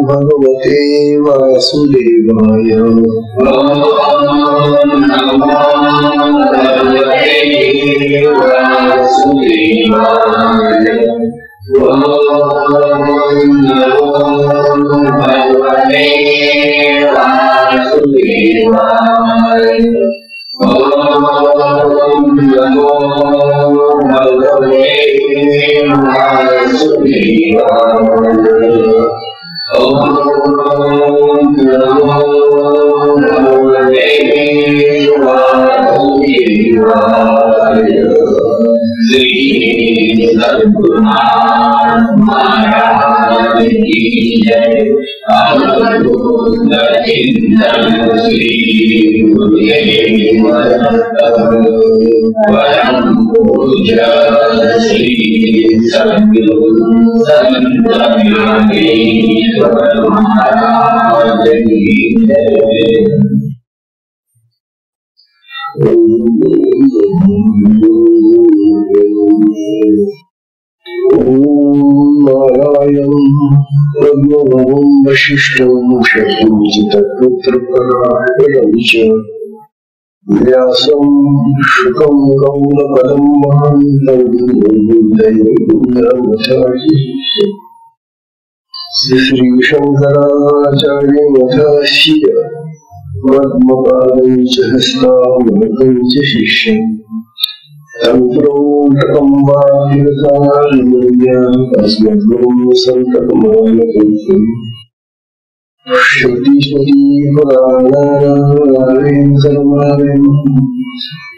भगवते वासुदेवाय। वशिष्ठं शकुंचितपुत्रपरायणं च व्यासं शुकं गौडपदं महान्तं श्रीशंकराचार्यमथास्य पद्मपादं च हस्तामलकं च शिष्यं तंत्रोटकं वाक्यकालमन्यं अस्मद्गुरुं सन्ततमानतोऽस्मि। श्रुतिस्मृतिपुराणानां सर्वाणि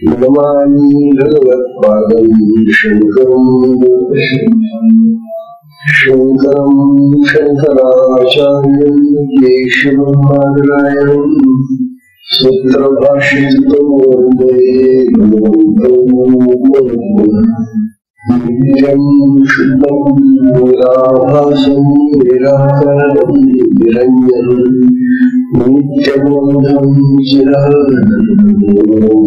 नमामि भगवत्पादं शङ्करं शङ्कराचार्यं केशवं बादरायणं सूत्रभाष्यकृतो वन्दे नित्यं शुद्धं निराभासं निराकारणं निरञ्जनं नित्यबोधं चिरञ्जनं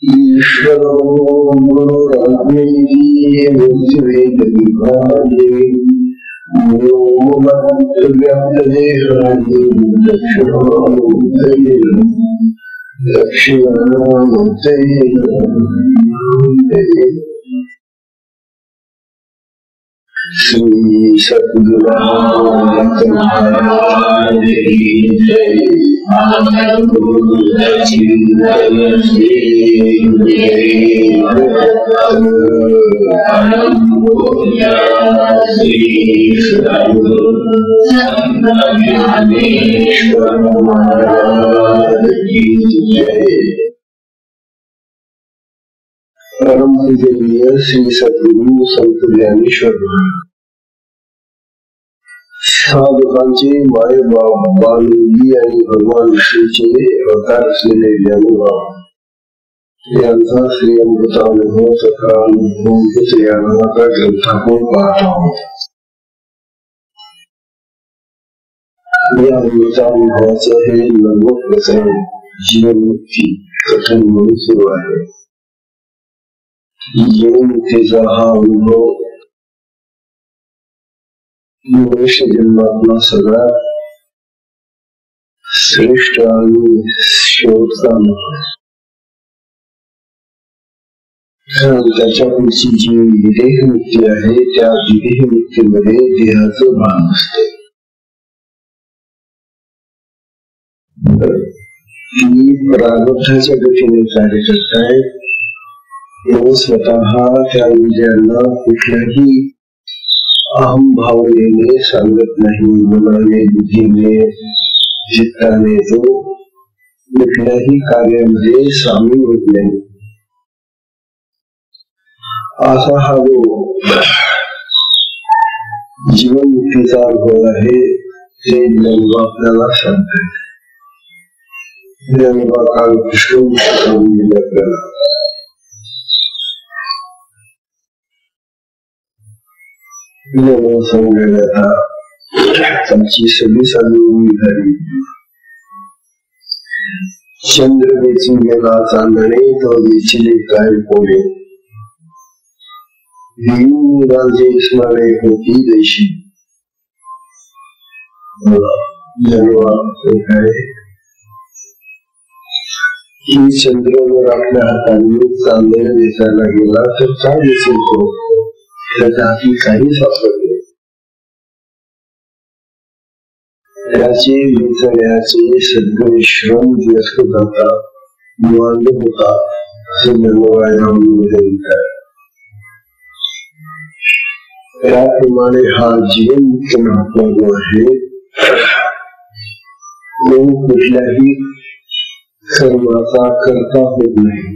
ईश्वरो गुरुरात्मेति मुक्तिवेदविभागे व्याप्तदेहानि दक्षिणामूर्तये श्री सद्गुरुनाथ महाराज की जय। परम पूजनीय श्री सद्गुरु संत ज्ञानेश्वर साधकांचे माय बालूजी आणि भगवान श्रीचे अवतार असलेले ज्ञानोबा यांचा श्री अमृतानुभव तथा अनुभव या नावाचा ग्रंथ आपण पाहतो। या अमृतानुभवाचं हे 90 प्रकरण जीवनमुक्ती कथन म्हणून सुरू आहे। जीवनमुक्तीचा हा अनुभव मनुष्य जन्मातला सगळ्यात श्रेष्ठ आणि शेवटचा अनुभव। त्याच्या पुढची जी विदेहमुक्ती आहे त्या विदेहमुक्तीमध्ये देहाचं भान असते। ती प्रारब्धाच्या गतीने कार्य करतायत। स्वतः त्या इंद्रियांना कुठल्याही अहम भावनेने सांगत नाही, मनाने बुद्धीने चित्ताने तो कुठल्याही कार्यामध्ये सामील होत नाही। असा हा जो जीवनमुक्तीचा अनुभव आहे ते ज्ञानोबा आपल्याला सांगतात। ज्ञानोबा काल कृष्ण आपल्याला सांगण्यात त्यांची सगळी साधून झाली. चंद्र वेचून गेला चांदणे, तो विचिले काय पोळे. राजे स्मरे होती देशी. ही चंद्रावर आपल्या हाताने चांदणे दिसायला गेला तर काय दिसेल तो? त्याच्या हाती काही सापडले. त्याचे विचारण्याचे सगळे श्रम व्यस्त जातात, निवांत होतात, असे मनोव्यायाम म्हणतात. त्याप्रमाणे हा जीवनमुक्त महात्मा जो आहे तो कुठल्याही कर्माचा करता होत नाही.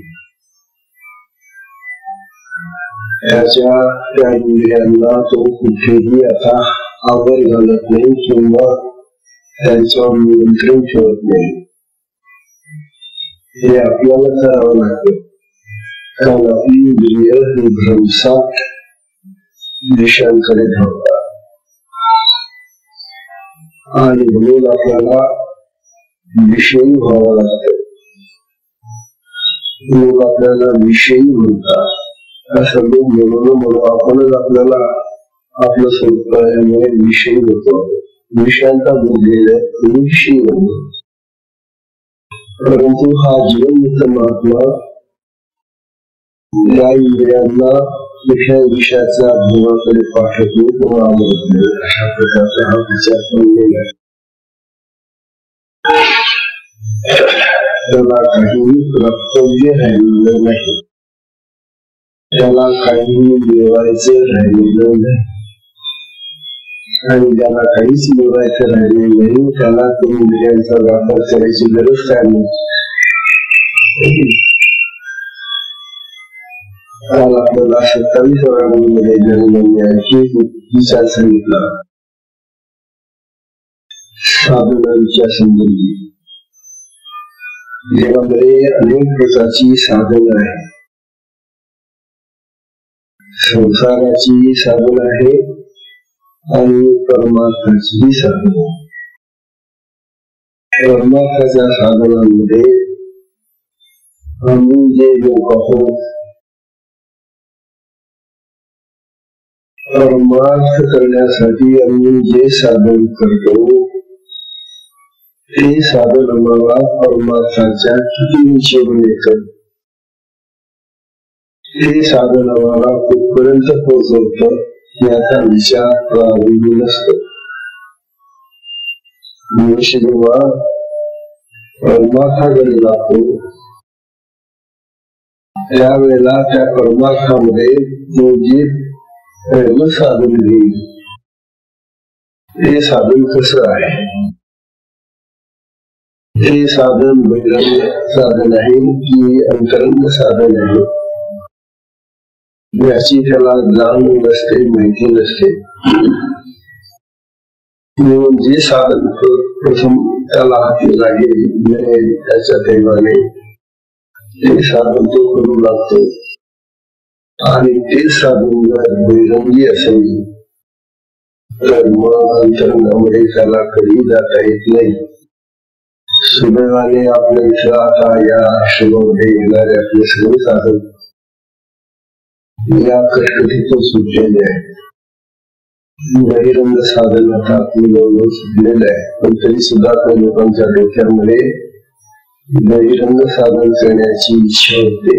त्याच्या त्या इंद्रियांना तो कुठेही आता आवर घालत नाही किंवा त्यांच्यावर नियंत्रण ठेवत नाही. हे आपल्याला करावं लागतं, कारण आपली इंद्रिय ही भ्रमसाट विषयांकडे धावतात आणि म्हणून आपल्याला विषयी व्हावं लागतं. लोक आपल्याला विषयी म्हणतात, असं लोक म्हणून आपणच आपल्याला आपलं स्वतःमुळे विषयी होतो. विषयांचा बुद्धीला विषयी होतो. परंतु हा जीवनमुक्त महात्मा या इंद्रियांना कुठल्या विषयाच्या अनुभवाकडे पाठवतो किंवा अशा प्रकारचा हा विचार बनलेला आहे. त्याला काही कर्तव्य राहिलेलं नाही, त्याला काही मिळवायचं राहिलेलं नाही, आणि ज्याला काहीच मिळवायचं राहिलेलं नाही त्याला तो इंद्रियांचा वापर करायची गरज काय नाही. काल आपल्याला 27व्या मध्ये जनमण्याची विचार सांगितला साधनांच्या संबंधी. जगामध्ये अनेक प्रकारची साधनं आहेत. संसाराची साधन आहे आणि परमार्थाची साधन. परमार्थाच्या साधनांमध्ये आम्ही जे लोक आहोत, परमार्थ करण्यासाठी आम्ही जे साधन करतो ते साधन आम्हाला परमार्थाच्या किती विषयी येतं, ते साधन आम्हाला कुठपर्यंत पोहोचवतं याचा विचार प्रारंभी नसतो. मनुष्य जेव्हा परमार्थाकडे जातो त्यावेळेला त्या परमार्थामध्ये जो जे पहिलं साधन घेईल ते साधन कसं आहे, हे साधन बहिरंग साधन आहे की अंतरंग साधन आहे याची त्याला जाणून नसते, माहिती नसते. म्हणून जे साधन प्रथम त्याला हाती लागेल मिळेल त्याच्या देवाने ते साधन तो करू लागतो. आणि ते साधन जर बहिरंगी असेल तर मग अंतरंगामध्ये त्याला कधी जाता येत नाही. सुदैवाने आपल्या इथं आता या आश्रमामध्ये येणारे आपले सगळे साधन या कटकटीतून सुटलेले आहे. बहिरंग साधन आता आपली जवळ सुटलेलं आहे, पण तरी सुद्धा त्या लोकांच्या डोक्यामध्ये बहिरंग साधन करण्याची इच्छा होते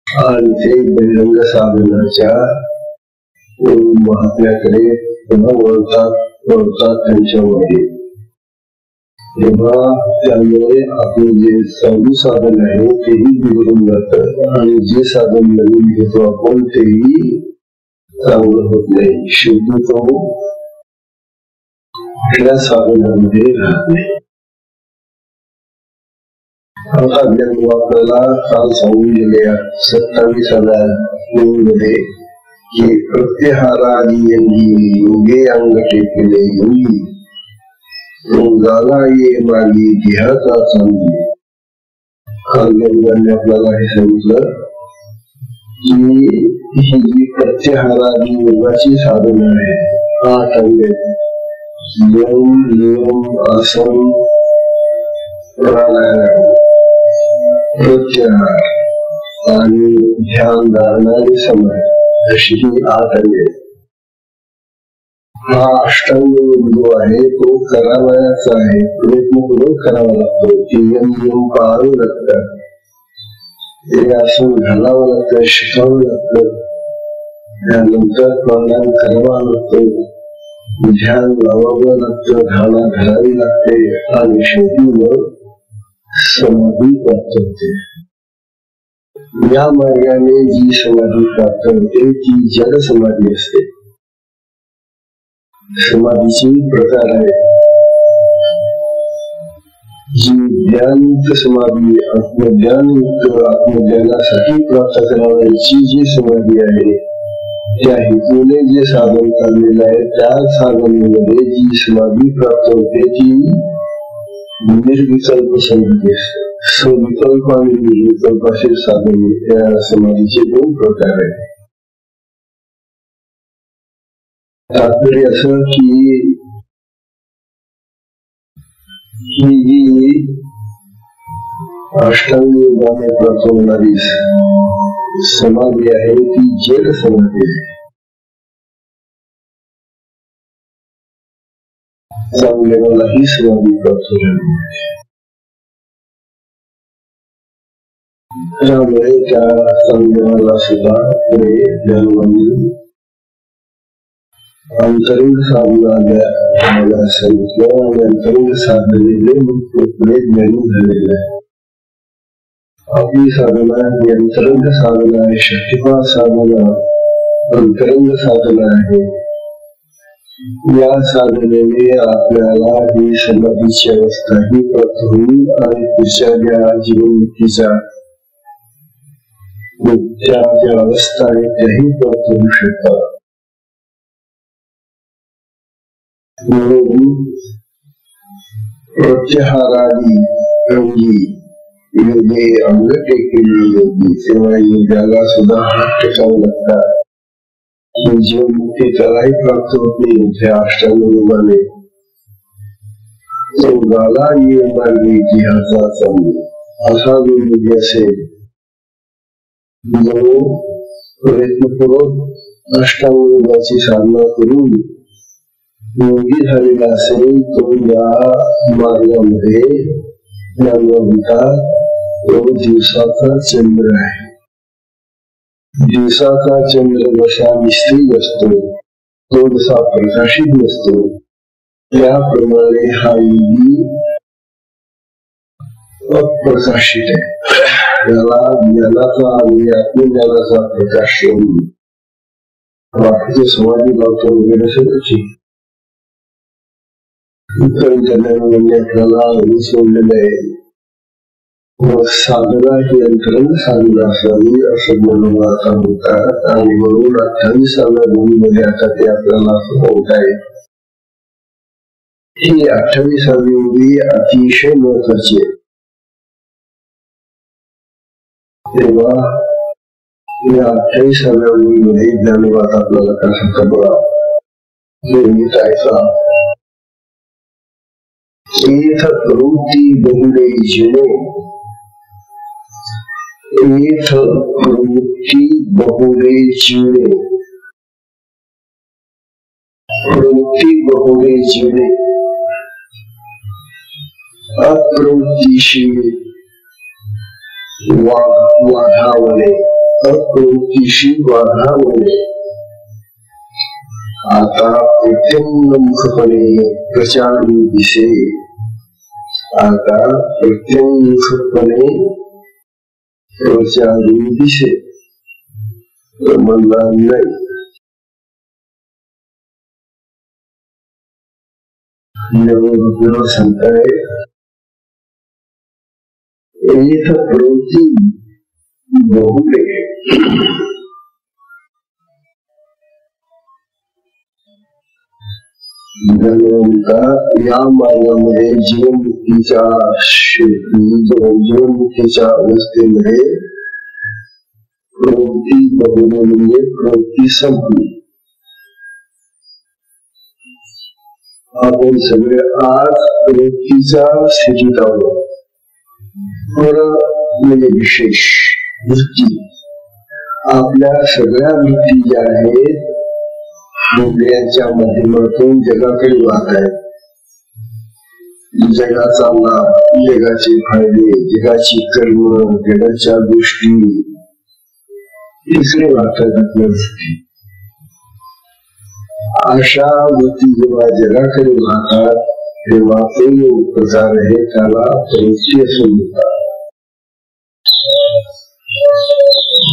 आणि ते बहिरंग साधनाच्या महात्म्याकडे पुन्हा वळतात त्यांच्यामध्ये. तेव्हा त्यामुळे आपले जे चालू साधन आहे तेही बिघडून जात आणि जे साधन नवीन घेतो आपण तेही चांगलं होत नाही. शुद्ध तो कुठल्या साधनामध्ये राहत नाही. आता आपल्याला काल सांगून गेल्या 27व्या मध्ये की प्रत्यहारादी योगे अंग टेकले योगी झाला ये मागे देहाचा सांगली. काल आपल्याला हे सांगितलं की ही जी प्रत्यहारादी योगाची साधना आहे 8 अंग यम नियम आसन प्राणायाम प्रत्याहार आणि ध्यान धारणारे समय अशी ही 8 अंगे. हा अष्टांग जो आहे तो करावयाचा आहे, प्रयत्नपूर्वक करावा लागतो. ते नियम पाळावे लागतात, ते आसन घालावं लागतं, शिकावं लागतं, त्यानंतर प्राणायाम करावा लागतो, ध्यान लावावं लागतं, धारणा घालावी लागते आणि शेवटी मग समाधी प्राप्त होते. या मार्गाने जी समाधी प्राप्त होते ती जड समाधी असते. समाधीची प्रकार आहे. जी ज्ञानयुक्त समाधी, आत्मज्ञानासाठी प्राप्त करावयाची जी समाधी आहे, त्या हेतूने जे साधन करलेलं आहे त्या साधनेमध्ये जी समाधी प्राप्त होते ती निर्विकल्प समाधी असते. सविकल्प आणि निर्विकल्प असे साधन त्या समाधीचे 2 प्रकार आहेत. तात्पर्य असं की ही जी अष्टांग योगाने प्राप्त होणारी समाधी आहे ती जड समाधी आहे. चांगल्याला ही समाधी प्राप्त झाली. त्यामुळे त्या चांगल्याला सुद्धा पुढे ज्ञानवाणी अंतरंग साधना सांगितलं आणि अंतरंग साधनेले पुढे ज्ञानी झालेलं आहे. आपली साधना ही अंतरंग साधना आहे, शक्तिपात साधना अंतरंग साधना आहे. या साधनेने आपल्याला ही समाधीची अवस्था ही प्राप्त होईल आणि पुढच्या ज्या जीवनमुक्तीच्या ज्या अवस्था आहेत त्याही प्राप्त होऊ शकतात. म्हणून प्रत्याहारादी अंगी योगे अंग टेकेली योगी तेव्हा योगाला सुद्धा हात टेकावे लागतात. जीवनमुक्ती त्यालाही प्राप्त होत नाही त्या अष्टांग योगाने. योगाला नियमार्गी इतिहासाचा असा जो योगी असेल जो प्रयत्नपूर्वक अष्टांग योगाची साधना करून योगी झालेला असेल तो या मार्गामध्ये तो दिवसाचा चंद्र आहे. दिवसाचा चंद्र जसा निस्तेज असतो, तो जसा प्रकाशित नसतो, त्याप्रमाणे हा योगी अप्रकाशित आहे. त्याला ज्ञानाचा आणि आत्मज्ञानाचा प्रकाश बाकीचे समाधी लावतो वगैरे सगळ्याची म्हणजे आपल्याला सोडलेलं आहे. साधना ही अंतरंग साधना असावी असं म्हणून आता होतात आणि म्हणून 28व्या भूमीमध्ये आता ते आपल्याला होत आहे. ही 28वी भूमी अतिशय महत्वाची आहे. तेव्हा या 28व्या भूमीमध्ये ज्ञानवाद आपल्याला कसा बघा निर्मित आहे. एथ प्रवृत्ती बहुळे जिणे, एथ प्रवृत्ती बहुळे जिणे, प्रवृत्ती बहुळे जिणे अप्रवृत्तीशी वाढावणे, अप्रवृत्तीशी वाढावणे. आता प्रत्यंगमुखपणे प्रचारू दिसे, आता प्रत्यंगमुखपणे प्रचारू दिसे म्हणणार नाही. सांगताय एक प्रवृत्ती बहुळे या मार्गामध्ये जीवनमुक्तीच्या अवस्थेमध्ये प्रवृत्ती बहुळे म्हणजे प्रवृत्ती संपली आपण सगळे आज वृत्तीच्या स्थितीत आहोत. म्हणजे विशेष वृत्ती आपल्या सगळ्या वृत्ती ज्या आहेत इंद्रियांच्या माध्यमातून जगाकडे वाहत आहेत. जगाचा लाभ, जगाचे फायदे, जगाची कर्म, जगाच्या गोष्टी इकडे वाहतात आपल्या वृत्ती. अशा वृत्ती जेव्हा जगाकडे वाहतात तेव्हा तो प्रकार आहे त्याला प्रवृत्ती असं म्हणतात.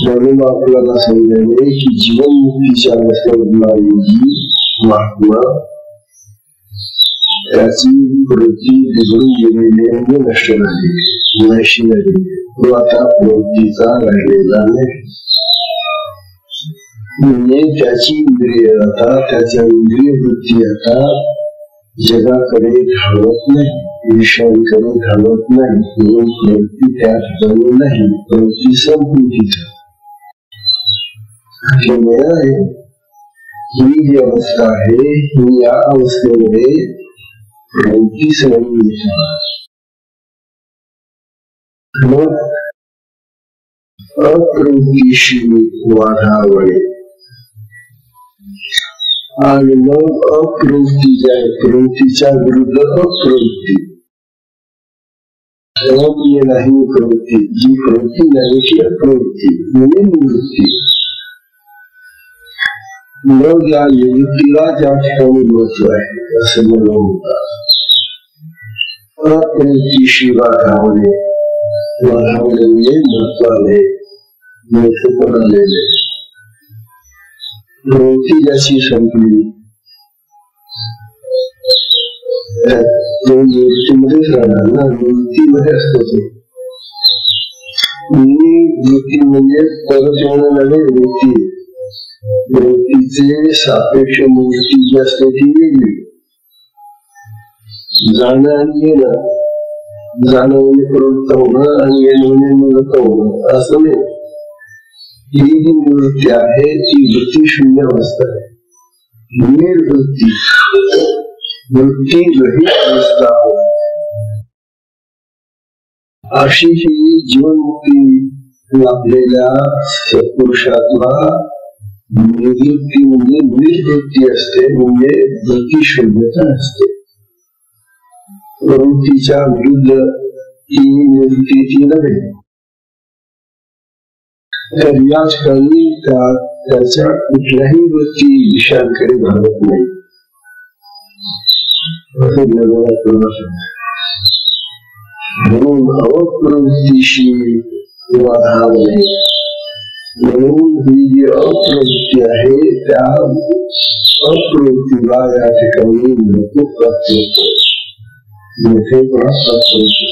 म्हणून आपल्याला समजावे की जीवनमुक्तीच्या अवस्थेमधला योगी महात्मा त्याची प्रवृत्ती बिघडून गेलेली आणि नष्ट झाली, नाहीशी झाली. तो आता प्रवृत्तीचा राहिलेला नाही. म्हणजे त्याची इंद्रिय आता त्याच्या इंद्रिय वृत्ती आता जगाकडे धावत नाही, विषयांकडे धावत नाही. म्हणून प्रवृत्ती त्या ठिकाणी नाही, प्रवृत्ती संपून तिथं आहे. ही जी अवस्था आहे ही या अवस्थेमध्ये प्रवृत्तीच नाही. मग अप्रवृत्तीशी वाढावळे आणि मग अप्रवृत्ती जी आहे प्रवृत्तीच्या विरुद्ध अप्रवृत्ती नाही. प्रवृत्ती जी प्रवृत्ती नाही ती अप्रवृत्ती म्हणजे निवृत्ती. मग या निवृत्तीला ज्या ठिकाणी महत्व आहे असं मला होतं. अप्रवृत्तीशी वाढावणे, वाढावणे म्हणजे महत्वाने मोठेपण आलेले. प्रवृत्ती ज्याची संपली तो निवृत्तीमध्येच राहणार ना, निवृत्तीमध्ये असतो तो. वृत्ती म्हणजे परत येणं नव्हे, वृत्ती. वृत्तीचे सापेक्ष निवृत्ती जी असते ती वेगळी. जाणं आणि येणं, जाणं म्हणजे प्रवृत्त होणं आणि येणं म्हणजे निवृत्त होणं असं नाही. ही जी निवृत्ती आहे ती वृत्ती शून्य अवस्था आहे. निर्वृत्ती वृत्ती रहित अवस्था होय. अशी ही जीवनमुक्ती लाभलेल्या सत्पुरुषातला निवृत्ती म्हणजे निर्वृत्ती असते, म्हणजे वृत्ती शून्यता असते. प्रवृत्तीच्या विरुद्ध ही निवृत्ती ती नव्हे. तर या ठिकाणी त्याच्या कुठल्याही वृत्ती विषयांकडे घालत नाही. म्हणून अप्रवृत्तीशी वाढावणे. म्हणून ही जी अप्रवृत्ती आहे त्या अप्रवृत्तीला या ठिकाणी महत्व प्राप्त होतो, मोठे प्राप्त होते.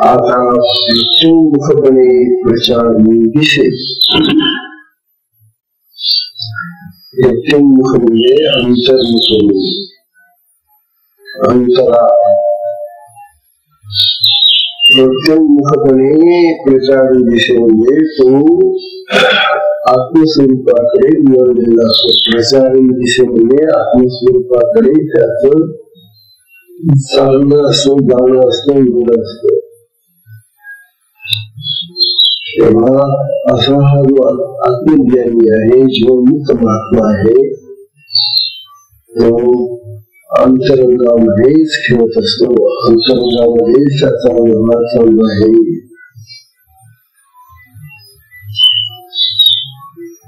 आता मुखपणे प्रचार दिसेल. मुख म्हणजे अंतर्मुख, अंतरा. मुखपणे प्रचार दिसेल म्हणजे तो आत्मस्वरूपाकडे वळलेला असतो. प्रचार दिसेल म्हणजे आत्मस्वरूपाकडे त्याचं चालणं असतं, जाणं असतं, निवड असतं. तेव्हा असा हा जो आत्मज्ञानी आहे, जीवनमुक्त महात्मा आहे, तो अंतरंगामध्येच खेळत असतो, अंतरंगामध्येच त्याचा व्यवहार चालू आहे.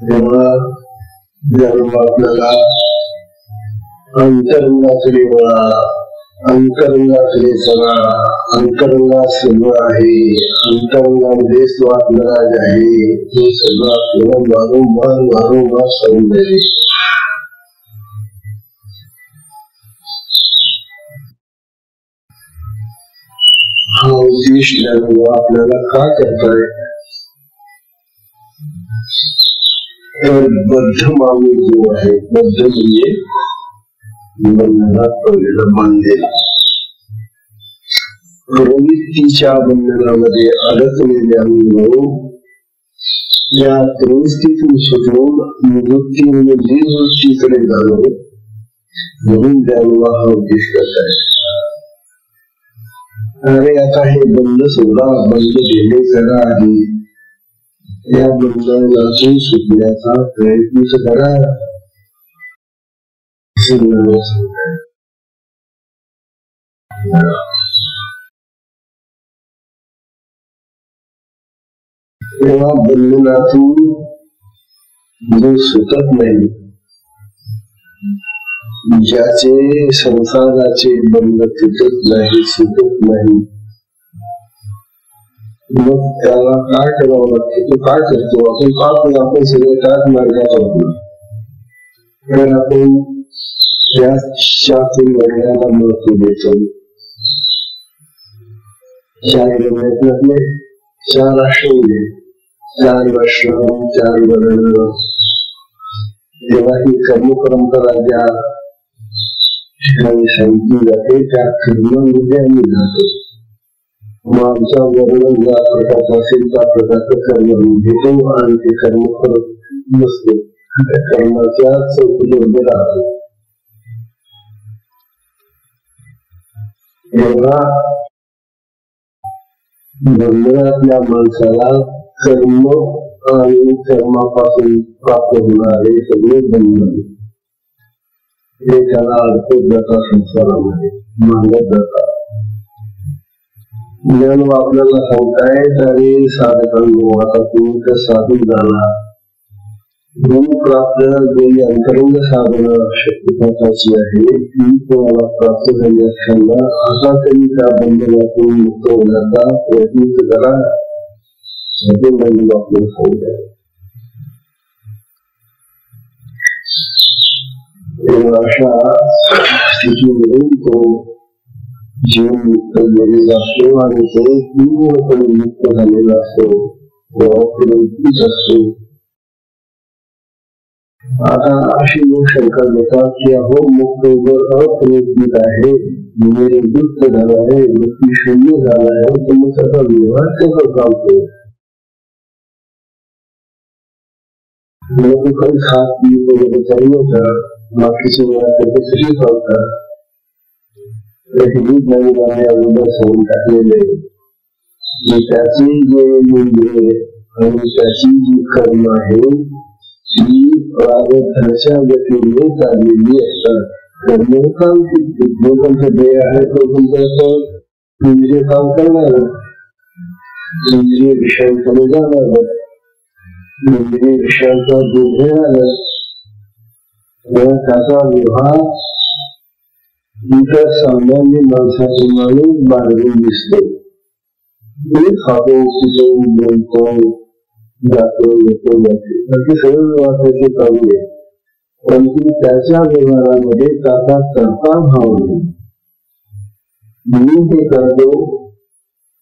तेव्हा जेव्हा आपल्याला अंतरंगाकडे वळा, अंतरंगाकडे चला, अंतरंगात सगळं आहे, अंतरंगामध्ये स्वात्मराज आहे, हे सगळं आपल्याला वारंवार वारंवार सांगून जाईल. हा उद्देश आपल्याला का करताय? तर बद्ध माणूस जो आहे, बद्ध म्हणजे बंधनात पडलेला, बांधलेला, प्रवृत्तीच्या बंधनामध्ये अडकलेल्या या परिस्थितीतून सुटून निवृत्ती म्हणजे निवृत्तीकडे जाणं म्हणून ज्ञानोबा हा उद्देश करताय. अरे आता हे बंद सोडा, बंद घेणे करा आधी, या बंधनातून सुटण्याचा प्रयत्न करा. तेव्हा बंधनातून जो सुटत नाही, ज्याचे संसाराचे बंध तुटत नाही, सुटत नाही, मग त्याला काय करावं लागतं? तो काय करतो? आपण पाहतो, आपण सगळे त्याच मार्गात आहोत. तर आपण त्याच्या वर्णाला महत्व देतो. 4 वर्णातले 4 आश्रम, 4 आश्रम, 4 वर्ण. तेव्हा ही कर्म परंपरा ज्या ठिकाणी सांगितली जाते त्या कर्मामध्ये आम्ही जातो. मग आमचा वर्ण ज्या प्रकारचा असेल त्या प्रकारचं कर्म घेतो आणि ते कर्म करत नसतो, कर्माच्या चौकटीमध्ये राहतो. तेव्हा बंधनातल्या माणसाला कर्म आणि कर्मापासून प्राप्त होणारे सगळे बंधन हे त्याला अडकत जातात, संसारामध्ये मांडत जातात. ज्ञान आपल्याला सांगतायत अरे साधकांनो, आता तुम्ही तर साधून जाणार. गुण प्राप्त जी अंतरंग साधन शक्तिपाताची आहे ती तुम्हाला प्राप्त झाली असताना आता तरी त्या बंधनातून मुक्त होण्याचा प्रयत्न करा. आपल्याला सांगताय. अशा स्थितीवरून तो जीवन मुक्त झालेला असतो आणि तो पूर्णपणे मुक्त झालेला असतो, असतो. आता अशी लोक शंका देतात की अहो मुक्त जर अप्रयत्नित आहे, म्हणजे मुक्त झाला आहे, मुक्ती शून्य झाला आहे, तर मग त्याचा व्यवहार कसा चालतो? लोक काही खात वगैरे चालू होता, बाकीचे व्यवहार कशी चालतात? अगोदर सांगून टाकलेले त्याची जे आणि त्याची जी कर्म आहे ती प्रारब्धाच्या गतीने चाललेली असतात. कर्म काम जो कोणतं ध्येय आहे तो तुमचं इंद्रिय काम करणार, इंद्रिय विषयांकडे जाणार, इंद्रिय विषयांचा जो ध्येय त्याचा व्यवहार इतर सामान्य माणसाप्रमाणे बाहेरून दिसतो. खातो, पितो, बोलतो, जातो, येतो, जाते, असे सगळं वाचायचे चालू आहे. परंतु त्याच्या व्यवहारामध्ये त्याचा करता भाव नाही. मी हे करतो,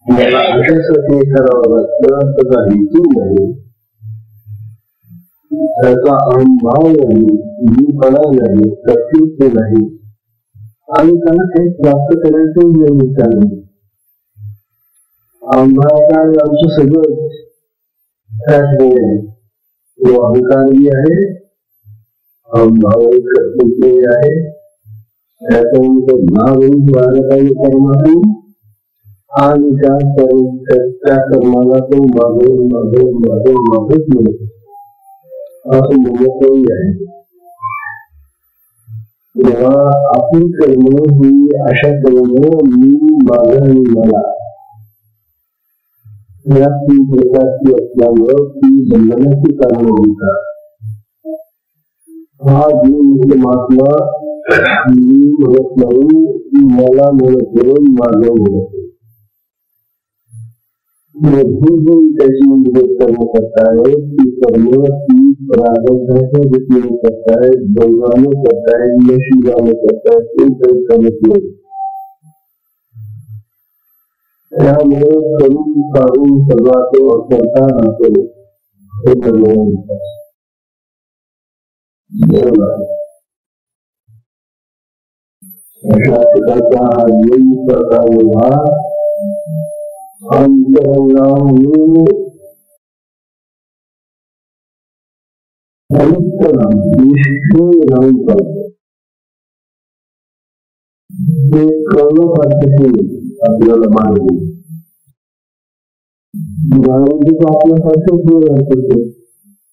मला अशासाठी करावं लागतं, त्याचा हेतू नाही, त्याचा अहंभाव नाही, मीपणा नाही, कर्तृत्व नाही आणि त्यांना काही प्राप्त करायचं निमित्त नाही. अहंभाव आमचं सगळं तो अहंकारही आहे, अहंभाव कर्तृत्वही आहे. त्याच्यानंतर नावरूप वाढताही कर्मातून आणि त्या कर्माला तो मागच मिळतो असं म्हणतही आहे. तेव्हा आपली कर्म ही अशा कर्म मी, माझं आणि मला या 3 प्रकारची असल्यामुळं ती बंधनाची कारण होतात. हा जीव महात्मा मी म्हणत नाही, मला म्हणत नाही, माझं म्हणत नाही. त्याची कर्म करतायत ती कर्म ती प्रारब्धाच्या गतीने करतायत, बळवाने करतायत, नशिबाने करतायत, ते काही करत नाही. त्यामुळे करून काढून सगळा तो करता राहतो हे भगवान. अशा प्रकारचा हा जीव करता व्यवहार अंतरंगाहून निष्क्रिय राहून करतो ते कळण्यासाठी आपल्याला मानवी गावामध्ये आपल्यासारखं व्यवहार करतो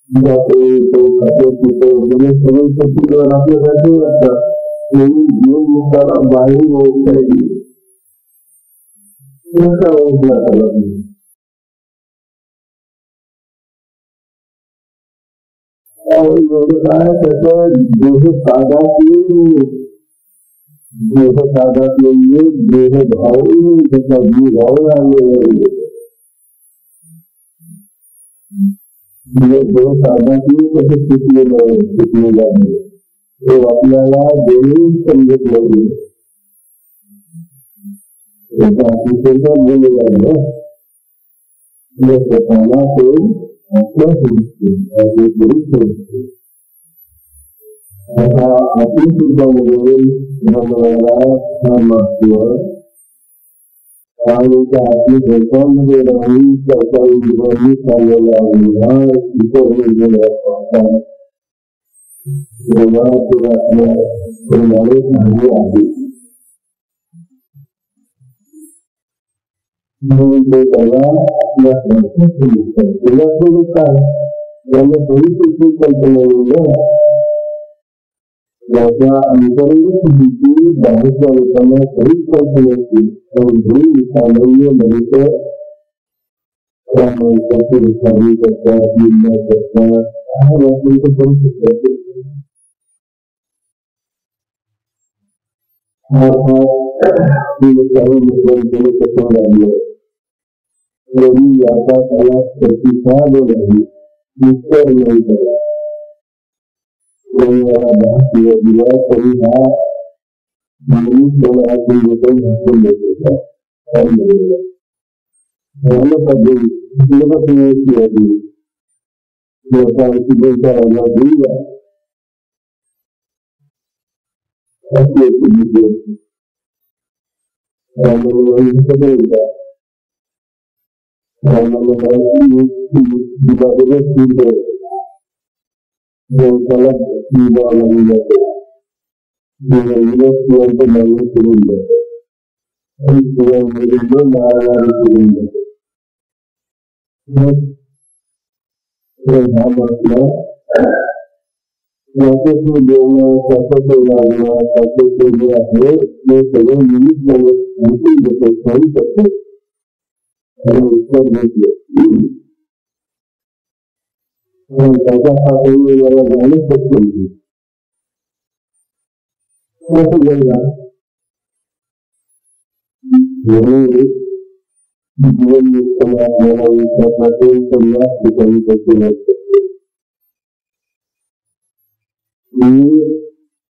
जातो तो खातो पितो म्हणजे सगळे शत्रूवर आपल्यासारखे वाटतात म्हणून जीवन मुक्ताला बाहेर ओळखता येईल कसा ओळखला त्याला एवढं काय त्याचं देह साधात नाहीये देह भाव त्याचा जीव भाव देह साधात कसं शिकलेलं आहे तो आपल्याला देह समजत नाही त्याचा बोललेला आहे स्वतःला तो आपल्या समजते आता आपण सुद्धा आणि त्या आपली भेटांमध्ये राहून सरकारी जीवनी चाललेला व्यवहार इतर आपल्या आहे म्हणून ते त्याला आपल्या काय त्याला थोडी कल्पना याच्या अंतर्गत भीती बाहेरच्या लोकांना खरीच कल्पनेची आणि सामान्य मनुष्य त्या माणसाची रिकामी करतात निर्णय करतात काय वाटलं तर करू शकतात काही मित्रांकडे कसं लागलं तरी याचा त्याला प्रतिसाद नाही उत्तर नाही करा दिला तरी हा माणूस डोळ्यातून देखील हसून देतो त्याला लागून जातो मागणी करून जातो मारामारी करून जातो हा म्हटलं त्याच्याशी बोलणं त्याचं लागणं त्याचे जे आहे ते सगळे निमित्त आणखी देतो ठेवू शकतो आणि उत्तर घेतले त्याच्या पातळी याला जाणूच शकतो जीवन मुक्तला आपल्याला विश्वासातून सर्वात ठिकाणी कसे शकतो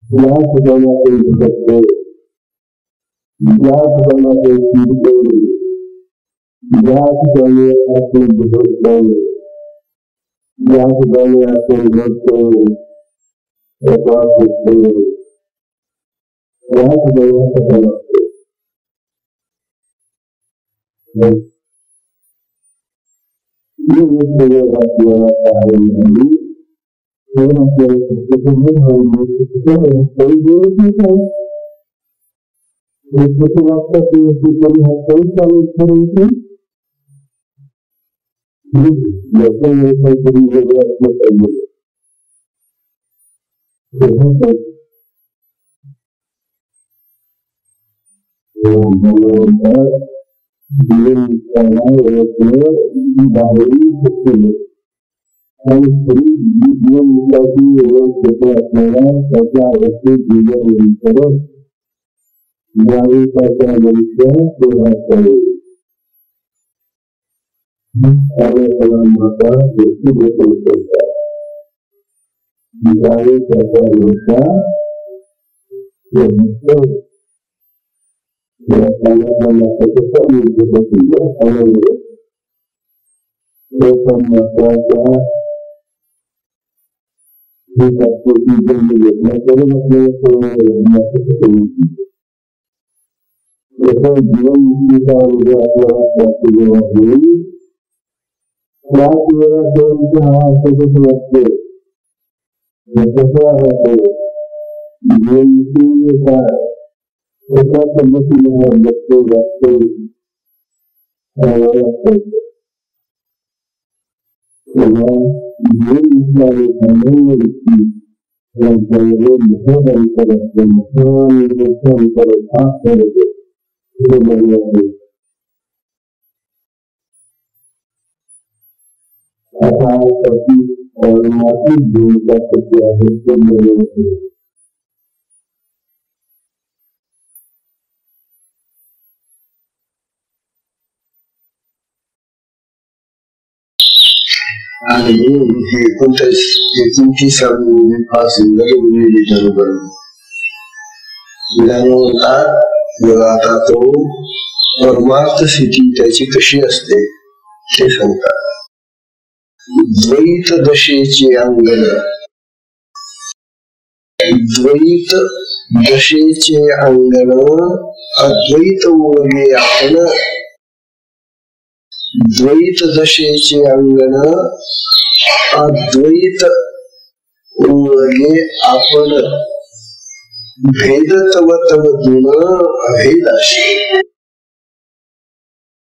या ठिकाणी आपण शकतो ज्या ठिकाणी आपण शिरतो ज्या ठिकाणी आपण बुजवतो ज्या ठिकाणी आपण बघतो प्रकाश होतो या ठिकाणी कसा लागतो आपल्याला कारण नाही आपल्याला वाटतं काही चालू ठरवतो काहीतरी वेगळं असलं पाहिजे जीवन मुक्ताला ओळखणं बाहेरील शक्य आणि खरी जीवन मुक्ताची ओळख होते असलेल्या त्याच्या अवस्थेत जीवन करत ज्यावेळी त्याच्या मनुष्य तेव्हा कळेल माता गोष्टी देखील करतात ज्यावेळी त्याच्या मनुष्य जीवन मुक्तीचा आपल्याला प्राप्त जेव्हा होईल त्याच वेळा हा असं कसं वाटतं कसं आहे एका पद्धतीने बघतो जास्त और मासिक भूमिका करते हैं आणि हे कोणत्या फार सुंदर आता तो परमार्थ स्थिती त्याची कशी असते ते सांगतात. द्वैत दशेचे अंगण, द्वैत दशेचे अंगण अद्वैत ओळगे आपण, द्वैत दशेचे अंगण अद्वैत ओळगे आपण, भेद तव तव गुण अभेदाशी,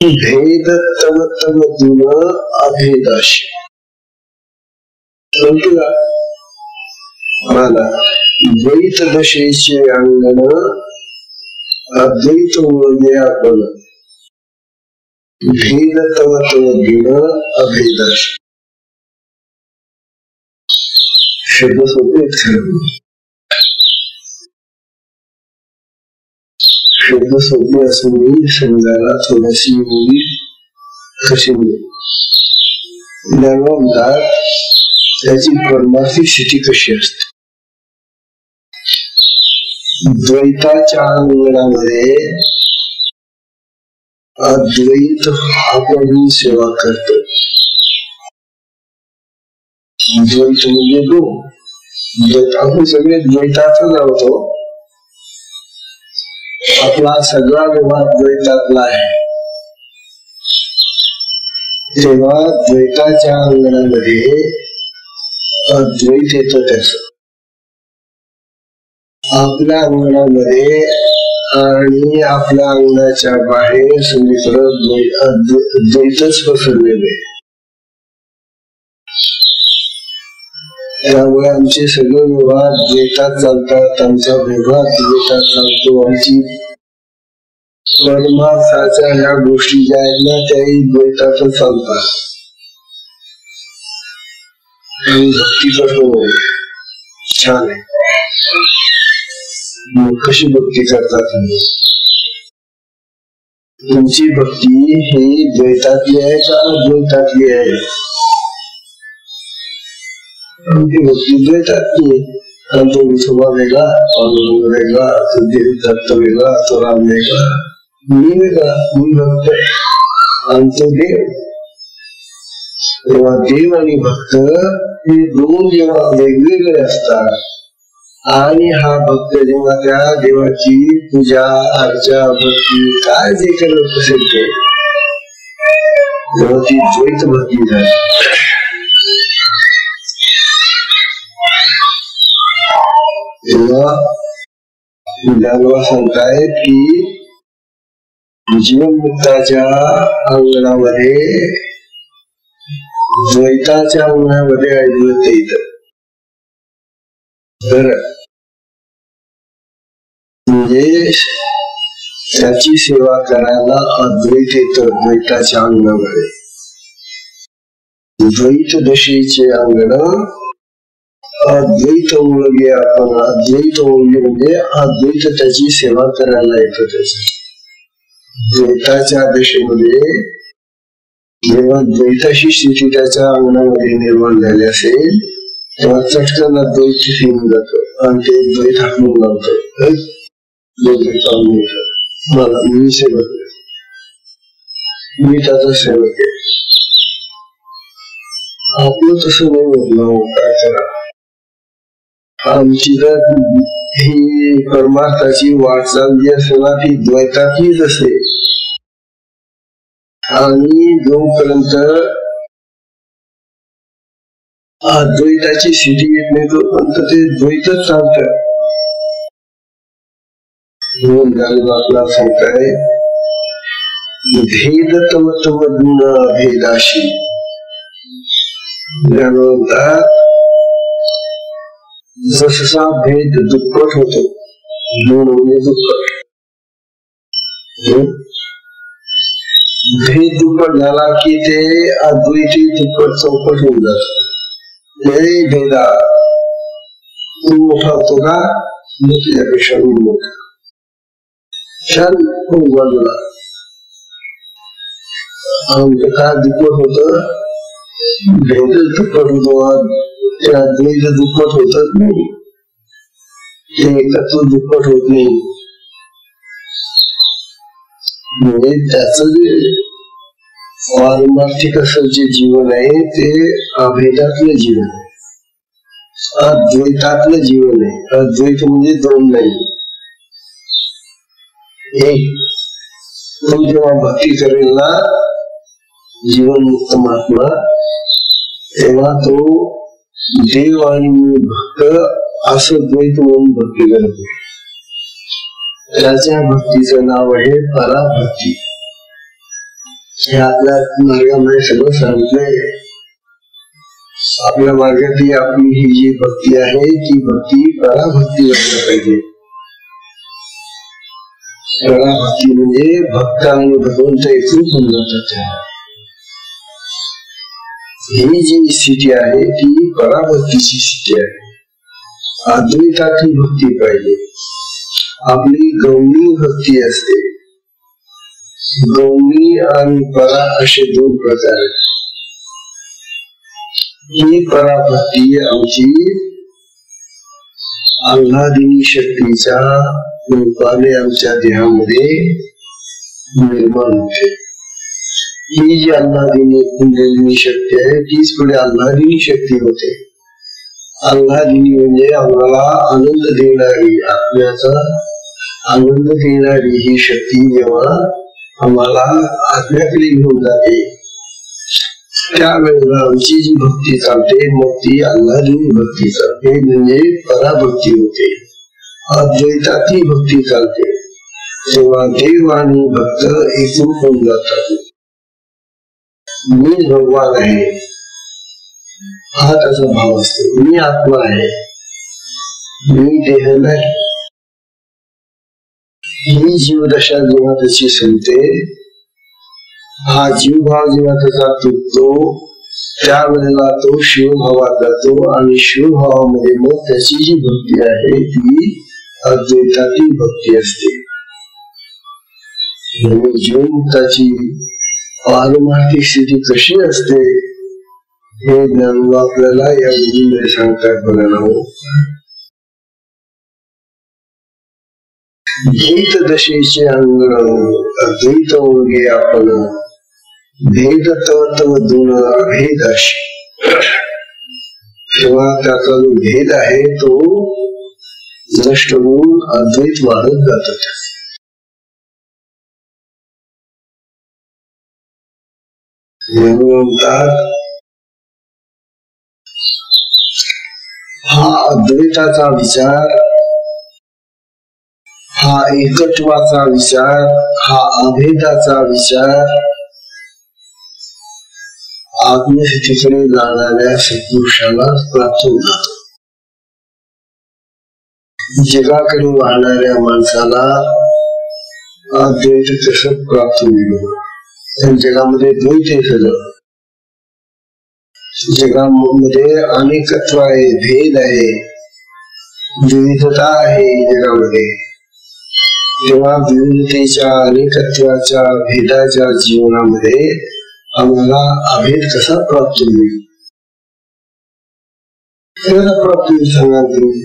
भेद तव तव गुण अभेदाशी. मला द्वैत दशेचे अंगण अद्वैत ओळगे आपण, भेद तव तव गुण अभेदाशी. शब्द सोपे शब्द सोपे असूनही समजायला थोडीशी मुली कशी म्हणतात त्याची परमार्थिक स्थिती कशी असते. द्वैताच्या अंगणामध्ये अद्वैत आपण सेवा करतो. द्वैत म्हणजे दोन, आपण सगळे द्वैतातच राहतो. आपला सगळा व्यवहार द्वैतातला आहे. तेव्हा द्वैताच्या अंगणामध्ये अद्वैत येतं त्याच आपल्या अंगणामध्ये आणि आपल्या अंगणाच्या बाहेर सगळीकडे द्वैतच पसरलेले. त्यामुळे आमचे सगळे व्यवहार द्वैतात चालतात. आमचा व्यवहार द्वैतात चालतो. आमची परमार्थाच्या ह्या गोष्टी ज्या आहेत ना त्याही द्वैतातच चालतात. भक्ती करतो छान आहे. कशी भक्ती करतात तुमची भक्ती ही द्वैतातली आहे का अद्वैतातली आहे. आमची भक्ती द्वैतातली आहे. तो विठोबा वेगळा, पांडुरंग वेगळा, तो देव दत्त वेगळा, तो राम वेगळा, मी वेगळा, मी भक्त आणि तो देव. तेव्हा देव आणि भक्त हे दोन जेव्हा वेगवेगळे असतात आणि हा भक्त जेव्हा त्या देवाची पूजा अर्चा भक्ती काय जे करत असेल ते तेव्हा ती द्वैत भक्ती झाली. तेव्हा ज्ञानवा सांगतायत की जीवनमुक्ताच्या अंगणामध्ये द्वैताच्या अंगणामध्ये अद्वैत येतं. म्हणजे त्याची सेवा करायला अद्वैत येतं द्वैताच्या अंगणामध्ये. द्वैत दशेचे अंगण अद्वैत ओळगे आपण, अद्वैत ओळगे म्हणजे अद्वैत त्याची सेवा करायला येतं. त्याची द्वैताच्या दशेमध्ये जेव्हा द्वैताशी स्थिती त्याच्या अंगणामध्ये निर्माण झाली असेल तेव्हा चटकन अद्वैत येऊन जातं आणि ते द्वैत हाकून लावतं. मला मी सेवक आहे, मी त्याचा सेवक आहे. आपलं तसं नाही म्हटलं. काय करा, आमची जर ही परमार्थाची वाटचाल जी असेल ना ती द्वैतातलीच असते. आणि जोपर्यंत अद्वैताची स्थिती येत नाही तोपर्यंत ते द्वैतच चालतं. म्हणून ज्ञानोबाला सांगताय भेद तव तव गुण भेदाशी. ज्ञानवंता जसा भेद दुप्पट होतो, गुण म्हणजे दुप्पट, भेद दुप्पट झाला की ते अद्वैती दुप्पट चौपट होऊन जात. भेदा मोठा होतो का तुझ्यापेक्षा मोठा छान बाजूला काय दुप्पट होत, भेद दुप्पट होतो, त्या द्वैत दुप्पट होतच नाही, ते एकत्व दुप्पट होत नाही. म्हणजे त्याच जे पारमार्थिक असं जे जीवन आहे ते अभेदातलं जीवन आहे, अद्वैतातलं जीवन आहे. अद्वैत म्हणजे दोन नाही, एक. तो जेव्हा भक्ती करेल ना जीवन मुक्त महात्मा, तेव्हा तो देव आणि भक्त असं द्वैत म्हणून भक्ती करतो. त्याच्या भक्तीचं नाव आहे पराभक्ती. हे आपल्या मार्गामध्ये सगळं सांगितलंय. आपल्या मार्गातली आपली ही जी भक्ती आहे ती भक्ती पराभक्ती व्हायला पाहिजे. पराभक्ती म्हणजे भक्त आणि भगवंत एकरूप होऊन जातात. ही जी स्थिती आहे ती पराभक्तीची स्थिती आहे. अद्वैतातली भक्ती पाहिजे. आपली गौणी भक्ती असते. गौणी आणि परा असे दोन प्रकार आहेत. ही पराभक्ती आमची आल्हादिनी शक्तीच्या रूपाने आमच्या देहामध्ये निर्माण होते. ही जी आल्हादिनी कुंडलिनी शक्ती आहे तीच पुढे आल्हादिनी शक्ती होते. आल्हादिनी म्हणजे आम्हाला आनंद देणारी, आत्म्याचा आनंद देणारी ही शक्ती जेव्हा आम्हाला आत्म्याकडे घेऊन जाते त्यावेळेला आमची जी भक्ती चालते मग ती आल्हादिनी भक्ती चालते, म्हणजे पराभक्ती होते. अद्वैतातली भक्ती चालते तेव्हा देव आणि भक्त एकरूप होऊन जातात. मी भगवान आहे हा त्याचा भाव असतो. मी आत्मा आहे, मी देह नाही. ही जीवदशा जेव्हा त्याची संपते, हा जीवभाव जेव्हा त्याचा तुटतो त्यावेळेला तो शिवभावात जातो आणि शिवभावामध्ये मग त्याची जी भक्ती आहे ती अद्वैतातील भक्ती असते. जीवमुक्ताची पारमार्थिक स्थिती कशी असते हे ज्ञान आपल्याला या गुरुने सांगतात. बघा गीत दशेचे अंगण अद्वैत ओळगे आपण भेद तव दोन अभेदाशी. तेव्हा त्याचा जो भेद आहे तो नष्ट होऊन अद्वैत वाढत जातात. म्हणतात हा अद्वैताचा विचार, हा एकत्वाचा विचार, हा अभेदाचा विचार आत्मस्थितीकडे जाणाऱ्या सत्पुरुषाला प्राप्त होतात. जगाकडे वाहणाऱ्या माणसाला अद्वैत कसं प्राप्त होईल. जगामध्ये द्वैत आहे सगळं. जगामध्ये अनेकत्व आहे, भेद आहे, विविधता आहे जगामध्ये. तेव्हा विविधतेच्या, अनेकत्वाच्या, भेदाच्या जीवनामध्ये आम्हाला अभेद कसा प्राप्त होईल, प्राप्त होईल सांगा तुम्ही.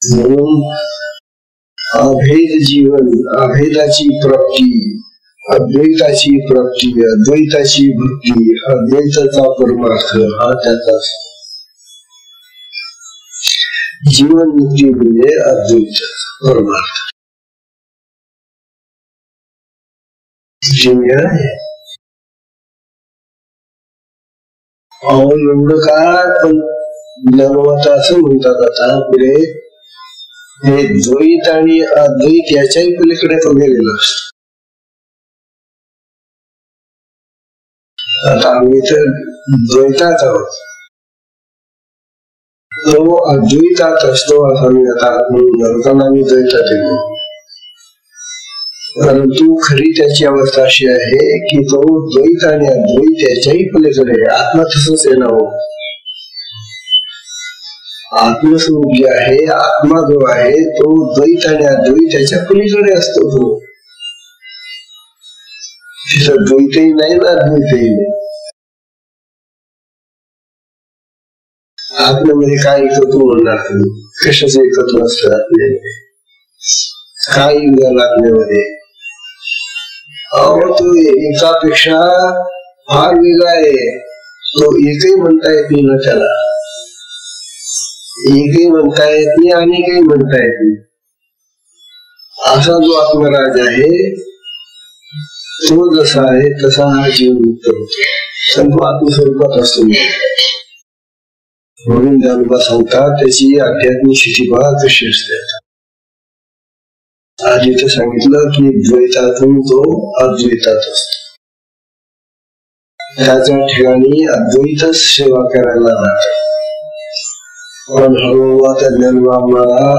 म्हणून अभेद जीवन, अभेदाची प्राप्ती, अद्वैताची प्राप्ती, अद्वैताची भक्ती, अद्वैताचा परमार्थ हा त्याचा जीवन मुक्ती म्हणजे अद्वैत परमार्थ. अहो एवढं का, पण ज्ञानोबा असं म्हणतात आता पुढे, हे द्वैत आणि अद्वैत याच्याही पलीकडे तो गेलेला असतो. आता आम्ही तर द्वैतात आहोत, तो अद्वैतात असतो असं मी आता म्हणताना आम्ही द्वैतात येतो. परंतु खरी त्याची अवस्था अशी आहे की तो द्वैत आणि अद्वैत याच्याही पलीकडे आत्मा तसंच आहे ना. हो, आत्मस्वरूप जे आहे, आत्मा जो आहे तो द्वैत आणि अद्वैत याच्या पलीकडे असतो. तो तिथं द्वैतही नाही ना अद्वैतही नाही. आत्म्यामध्ये काय एकत्व होणार, कशाचं एकत्व असतं आत्म्यामध्ये, काय येईल आत्म्यामध्ये? अहो तो एकापेक्षा फार वेगळा आहे. तो एकही म्हणता येत नाही ना त्याला, एकही म्हणता येत नाही आणि काही म्हणता येत नाही. असा जो आत्मराज आहे तो जसा आहे तसा हा जीव मुक्त होतो, पण तो आत्मस्वरूपात असतो. म्हणून ज्ञानोबा सांगतात त्याची आध्यात्मिक स्थिती पहा कशी असते. आज इथे सांगितलं की द्वैतातून तो अद्वैतात असतो, त्याच्या ठिकाणी अद्वैतच सेवा करायला लागतो. पण हळूहळू आता ज्ञानोबा आम्हाला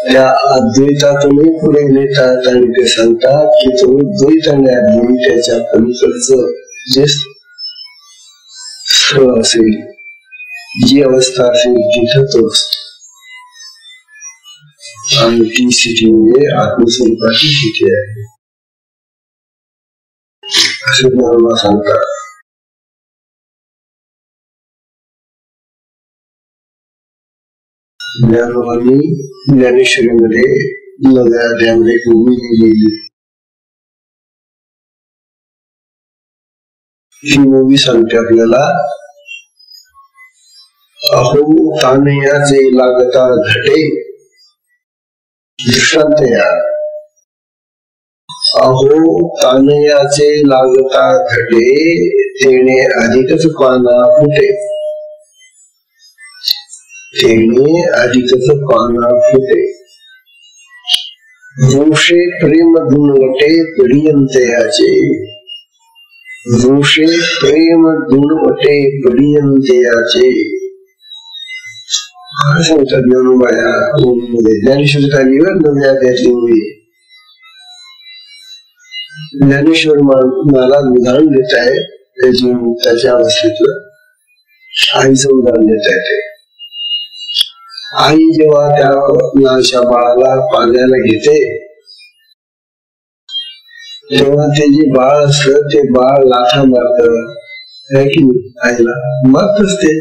त्या अद्वैतातूनही पुढे नेतात आणि ते सांगतात की तो द्वैत आणि अद्वैत त्याच्या पलीकडचं जे स्थळ असेल, जी अवस्था असेल तिथं तो असतो. आणि ती स्थिती म्हणजे आत्मस्वरूपाची स्थिती आहे असं ज्ञानोबा सांगतात. ज्ञानोबांनी ज्ञानेश्वरीमध्ये 9व्या अध्यायामध्ये एक ओवी लिहिली. ही ओवी सांगते आपल्याला, अहो तानयाचे लागता घटे दृष्टांत या. अहो तानयाचे लागता घटे तेणे अधिकच पाना फुटे, तेणे अधिकच पाना फुटे. वृषे प्रेम दुणवटे पर्यंतयाचे, वृषे प्रेम दुणवटे पर्यंतयाचे. सांगतात ज्ञानोबा या ओवीमध्ये. ज्ञानेश्वर कालीवर 9व्या अध्यायातली ओवी. ज्ञानेश्वर महाराज उदाहरण देत आहे त्याच्या अवस्थेतलं. आईचं उदाहरण देत आहे ते. आई जेव्हा त्या लहानशा बाळाला पाण्याला घेते तेव्हा ते जे बाळ असत ते बाळ लाथा मारत आहे की आईला मारतच, ते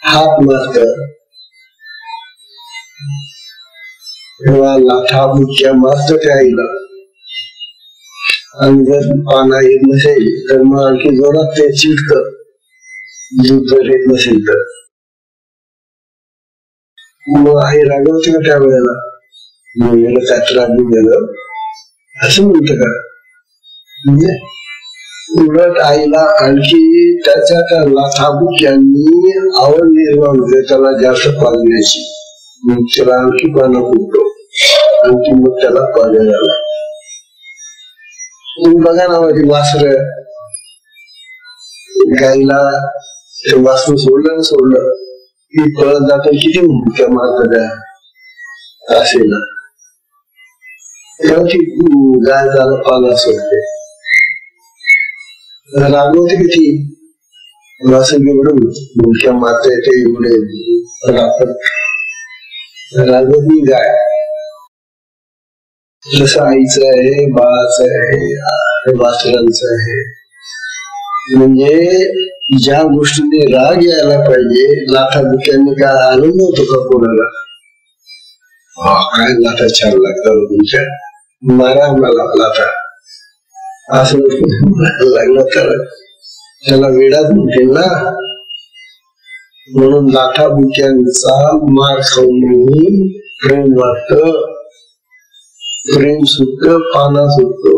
हात मारत, तेव्हा लाथा बुक्या मारत त्या आईला. आणि जर पाना येत नसेल तर मग आणखी जोरात ते चिडत, दूध जर येत नसेल तर. मग आई रागवते का त्या वेळेला, गेलं काय रागून गेलं असं म्हणत का? म्हणजे उलट आईला आणखी त्याच्या त्या लाथाबुक्यांनी आवड निर्माण होते त्याला जास्त पाजण्याची. मग त्याला आणखी पानं फुटतो, आणखी मग त्याला पाजण्याला झाला. तुम्ही बघा ना, ती वासर गाईला ते वासरू सोडलं ती पळत जातो, किती मुक्या मारत त्या असेल तेव्हा ती गाय झाला पाला सोडते, रागवते किती. वासर एवढं मुक्या मारता येते, एवढे रागवत नाही गाय. जसं आईचं आहे, बाळाचं आहे, वासरांचं आहे. म्हणजे ज्या गोष्टीने राग यायला पाहिजे, लाथा बुक्यांनी काय आनंद होतो का कोणाला? काय लाथा छान लागतात तुमच्या, मारा मला लाथा असं लागलं तर त्याला वेडात म्हणतील ना. म्हणून लाथा बुक्यांचा मार खाऊन प्रेम वाटत, प्रेम सुद्ध पाना सुटतो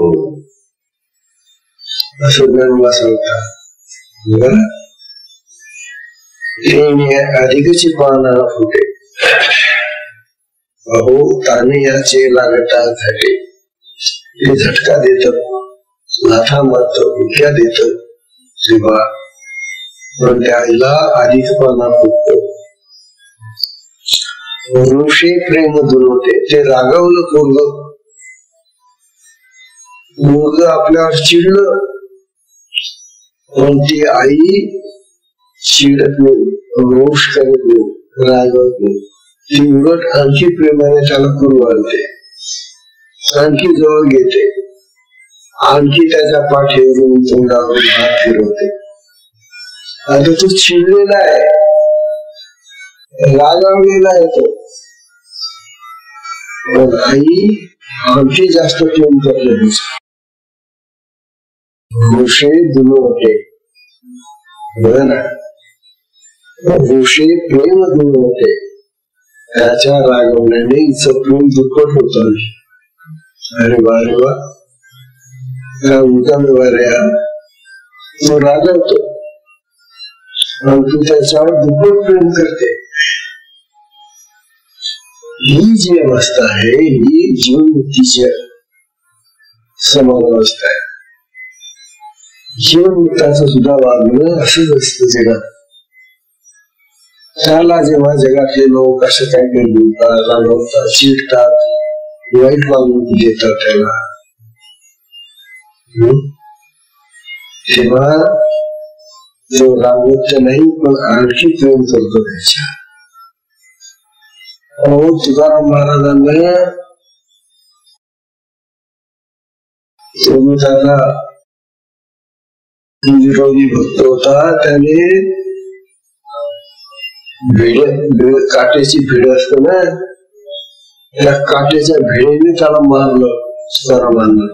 असं ज्ञानोबा सांगतात. अधिकची पाना फुटे, अहो ताने याचे लागता झाले. ते झटका देत, लाथा मारत, उलट्या देत तेव्हा पण त्याला अधिक पाना फुटतो. ऋषी प्रेम दुरवते, ते रागवलं पोरग आपल्यावर चिडलं, पण ती आई चिडत नाही, रोष करत नाही, रागवत नाही. ती उलट आणखी प्रेमाने त्याला कुरवाळते, आणखी जवळ घेते, आणखी त्याच्या पाठीवरून तोंडावरून हात फिरवते. आता तो चिडलेला आहे, रागावलेला आहे तो, पण आई आणखी जास्त प्रेम करते. ऋषी दुर्वटे, बरं ना, ऋषी प्रेम दुर्वटे, त्याच्या रागवण्याने हिचं प्रेम दुप्पट होत. अरे वा रे वा, तो रागवतो आणि तू त्याच्यावर दुप्पट प्रेम करते. ही जी अवस्था आहे ही जीवनमुक्तीची समान अवस्था आहे. जीवनमुक्ताचं सुद्धा वागणं असंच असतं जगात. त्याला जेव्हा जगातले लोक असं काही बोलतात, रागवतात, चिडतात, वाईट वागणूक देतात त्याला, तेव्हा तो रागवत नाही पण आणखी प्रेम करतो त्याच्या. अहो तुकाराम महाराजांना त्याचा विरोधी भक्त होता, त्याने काट्याची भिड असत ना, त्या काट्याच्या भिडेने त्याला मारलं तुकारामांना.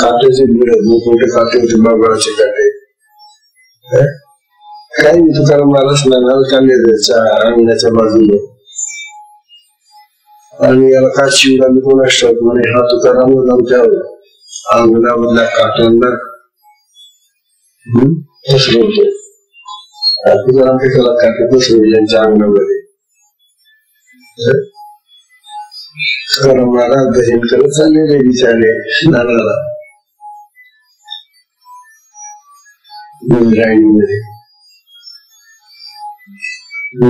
काट्याचे भिड, मोठे काटे होते, बाबळाचे काटे. काही मी तुकाराम महाराज स्नानाला काढले त्याच्या अंगणाच्या बाजूला, आणि याला काय शिवराने कोणा शब्द म्हणे, हा तुकाराम आमच्या अंगणामधल्या काट्यांना पसरवतो. तुकाराम त्याला काटे पसरवले त्यांच्या अंगणामध्ये. तुकाराम महाराज दहन करत चाललेले बिचारे स्नानाला इंद्रायणीमध्ये.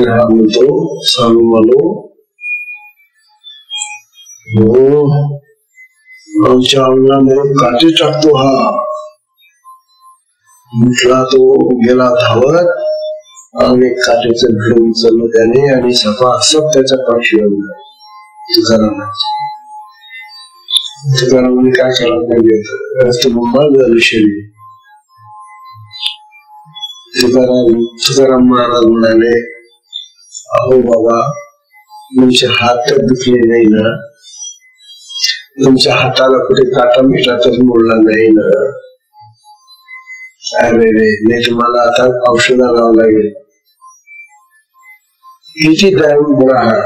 हा म्हणतो स्वामी म्हणू, हो आमच्या अंगणामध्ये काटे टाकतो हा. म्हटला तो गेला धावत आणि काट्याचं भिड उचललं त्याने आणि सपासप त्याच्या पाठीवर तुकारामाने काय करायला पाहिजे, मुंबई झालं शरीर. तुकाराम महाराज म्हणाले, अहो बाबा तुमचे हात तर दुखले नाही ना, तुमच्या हाताला कुठे काटा मिठा तर मोडला नाही ना. अरे रे, नाही तुम्हाला आता औषध आणावं लागेल. किती दयाळू राहा.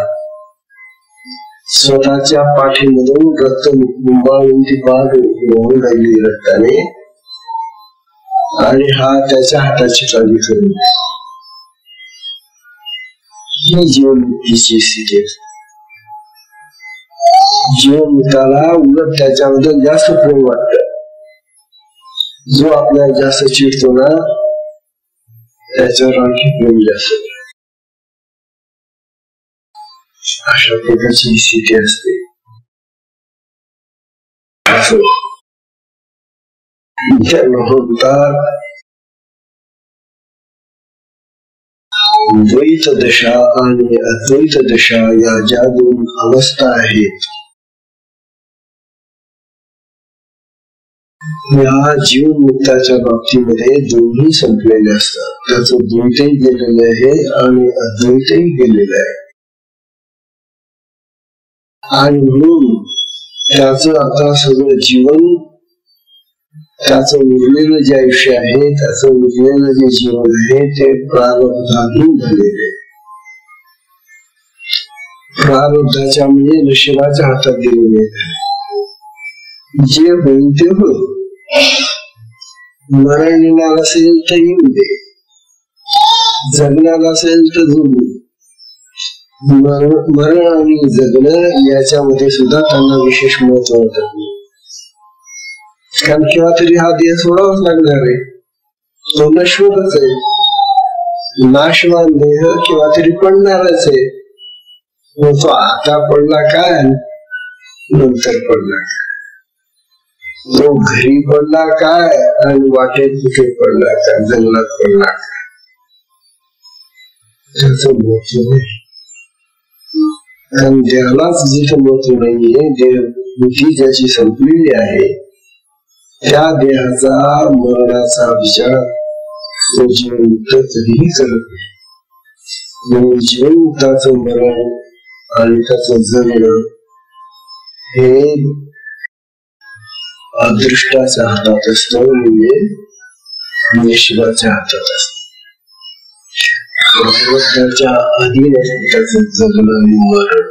स्वतःच्या पाठीमधून रक्त मुंबाळून ती पाठ होऊन लागली रक्ताने, आणि हा त्याच्या हाताची काळजी करून. ही जीवनमुक्तीची स्थिती असते. जीवनमुक्ताला उलट त्याच्याबद्दल जास्त प्रेम वाटत. जो आपल्याला जास्त चिडतो ना, त्याच्यावर आणखी प्रेम जास्त. अशा प्रकारची स्थिती असते. म्हणतात द्वैत दशा आणि अद्वैत दशा या ज्या दोन अवस्था आहेत, या जीवनमुक्ताच्या बाबतीमध्ये दोन्ही संपलेले असतात. त्याचं द्वैतही गेलेलं आहे आणि अद्वैतही गेलेलं आहे. आणि म्हणून त्याचं आता सगळं जीवन, त्याचं उरलेलं जे आयुष्य आहे, त्याचं उरलेलं जे जीवन आहे, ते प्रारब्धाधीन झालेले. प्रारब्धाच्या म्हणजे नशिबाच्या हातात दिलेले. जे होईल ते होईल. मरण येणार असेल तर येऊ दे, जगण्याला असेल तर जगू, मरण आणि जगणं याच्यामध्ये सुद्धा त्यांना विशेष महत्व होत. कारण केव्हा तरी हा देह सोडावाच लागणार आहे, तो नश्वरच आहे. नाशवान देह केव्हा तरी पडणारच आहे. तो आता पडला काय, नंतर पडला, तो घरी पडला काय आणि वाटेत कुठे पडला काय, जंगलात पडला काय, त्याचं महत्व नाही. कारण देहालाच जिथं महत्व नाहीये, देह बुद्धी ज्याची संपलेली आहे, त्या देहाचा मरणाचा विचार तो जीवनमुक्त कधीही करत नाही. जीवनमुक्ताचं मरण आणि त्याचं जगणं हे अदृष्टाच्या हातात असतं, म्हणजे शिवाच्या हातात असतं. त्याच्या अधीन असतं त्याचं जगणं आणि मरण.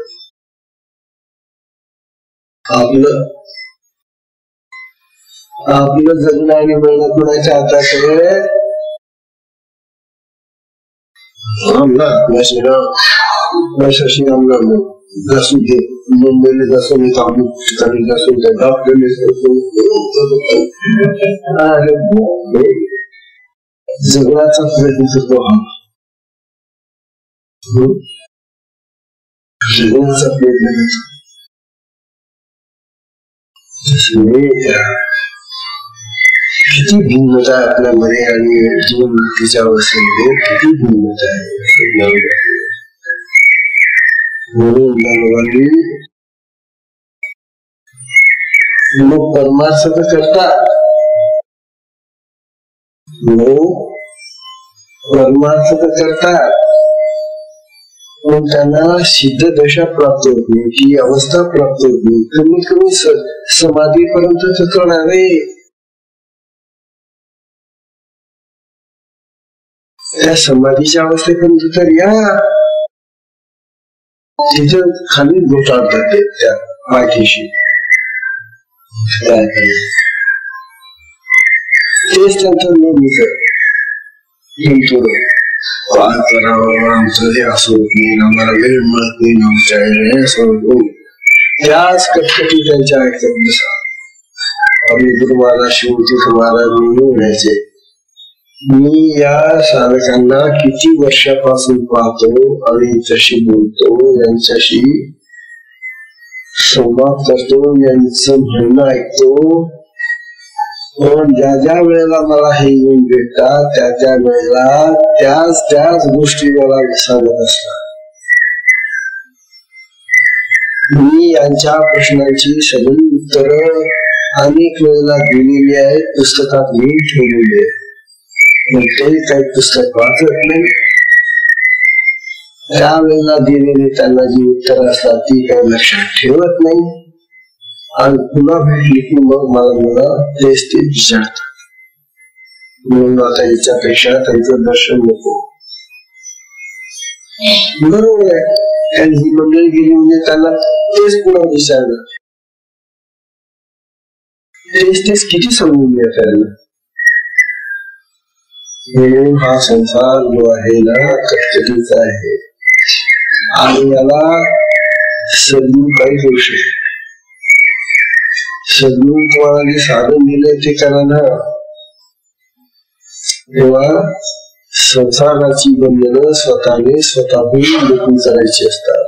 आपलं जगणं आणि मरण कोणाच्या हातात आहे? घासून घे, मुंबईला घासून येतो, अमुक ठिकाणी घासून घे, जगण्याचा प्रयत्न करतो. जगण्याचा प्रयत्न करतो. किती भिन्नता आहे आपल्यामध्ये आणि जीवन मुक्तीच्या अवस्थेमध्ये किती भिन्नता आहे. लोक परमार्थ तर करतात, परमार्थ तर करतात, पण त्यांना सिद्ध दशा प्राप्त होत नाही, ती अवस्था प्राप्त होत नाही. कमीत कमी समाधीपर्यंत तर करणारे, त्या समाधीच्या अवस्थेपर्यंत तर या, तिथं खाली गोटाळतात त्या पाठीशी. तेच त्यांचं नेहमीच काय करावं, आमचं हे असं होत नाही, आम्हाला वेळ मिळत नाही, आमच्या असं होत नाही. त्याच कटकटी त्यांच्या ऐकत बसा. आम्ही तुम्हाला शिवती तुम्हाला म्हणायचे. मी या साधकांना किती वर्षापासून पाहतो आणि जशी बोलतो, यांच्याशी संवाद करतो, यांचं म्हणणं ऐकतो. पण ज्या ज्या वेळेला मला हे येऊन भेटतात, त्या त्या वेळेला त्याच गोष्टी मला सांगत असतात. मी यांच्या प्रश्नांची सगळी उत्तर अनेक वेळेला दिलेली आहेत, पुस्तकात लिहून ठेवलेली आहे. ते काही पुस्तक वाचत नाही. त्यावेळेला दिलेली त्यांना जी उत्तर असतात ती काही लक्षात ठेवत नाही, आणि पुन्हा भेटली की मग मला तेच ते विचारतात. म्हणून आता याच्यापेक्षा त्यांचं दर्शन नको. बरोबर आहे, आणि ही मंडळी गेली म्हणजे त्यांना तेच पुन्हा विचारणार, तेच किती समजून घ्या त्यांना. हा संसार जो आहे ना, कटकटीचा आहे, आणि याला सद्गुण काही करू शकतो. सद्गुण तुम्हाला जे साधन दिले ते करा ना. तेव्हा संसाराची बंधनं स्वतःने स्वतःहून दूर करायची असतात.